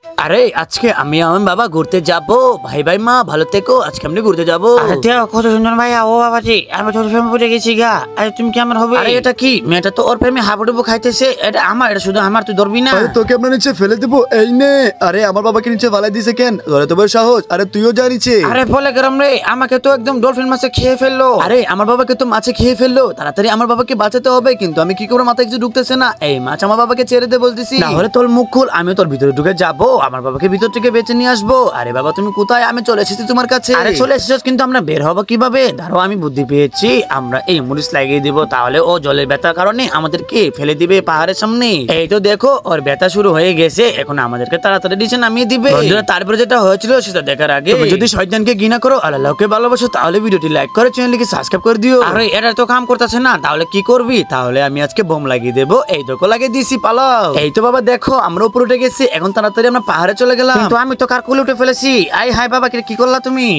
আরে আজকে আমি আমার বাবা ঘুরতে যাব। ভাই ভাই মা ভালো থেকো, আজকে আমি ঘুরতে যাব। আরে দেখ কত সুন্দর ভাইয়া। ও বাবাজি আমি তোর প্রেমে পড়ে গেছি গা। আরে তুমি কি আমার হবে? আরে এটা কি? মেয়েটা তো ওর প্রেমে হাবুডুবু খাইতেছে। এটা আমার, এটা শুধু আমার, তুই ধরবি না। আরে তোকে আমরা নিচে ফেলে দেবো, এই নে। আরে আমার বাবাকে নিচে ফেলাই দিছে কেন? ধরে তো বেশ সাহস। আরে তুইও যা নিচে। আরে বলে গরম রে, আমাকে তো একদম ডলফিন মাছে খেয়ে ফেললো। আরে আমার বাবাকে তো মাছে খেয়ে ফেললো, তাড়াতাড়ি আমার বাবাকে বাঁচাতে হবে। কিন্তু আমি কি করে, মাথায় কিছু ঢুকতেছে না। এই মাছ আমার বাবাকে ছেড়ে দে বলতেছি, না হলে তোর মুখ খুল, আমি তোর ভিতরে ঢুকে যাব, আমার বাবাকে ভিতর থেকে বেঁচে নিয়ে আসবো। আরে বাবা তুমি কোথায়? আমি চলে এসেছি তোমার কাছে। আরে চলে এসেছিস, কিন্তু আমরা বের হবো কিভাবে? দাঁড়াও, আমি বুদ্ধি পেয়েছি। আমরা এই মরিচ লাগিয়ে দিব, তাহলে ও জলের ব্যথার কারণে আমাদেরকে ফেলে দিবে পাহাড়ের সামনে। এই তো দেখো ওর ব্যথা শুরু হয়ে গেছে, এখন আমাদেরকে তাড়াতাড়ি নিচে নামিয়ে দিবে। বন্ধুরা, তারপরে যেটা হয়েছিল সেটা দেখার আগে তুমি যদি শয়তানকে ঘৃণা করো আর আল্লাহকে ভালোবাসো, তাহলে ভিডিওটি লাইক করে চ্যানেলটিকে সাবস্ক্রাইব করে দিও। আরে এটা তো কাম করতেছে না, তাহলে কি করবি? তাহলে আমি আজকে বোম লাগিয়ে দেবো। এই তো লাগিয়ে দিয়েছি, পালাও। এই তো বাবা দেখো আমরা উপরে উঠে গেছি, এখন তাড়াতাড়ি আমরা পাহাড়ে চলে গেলাম। কিন্তু আমি তো কার কোলে উঠে ফেলেছি। আই হাই বাবা, কি করলা তুমি?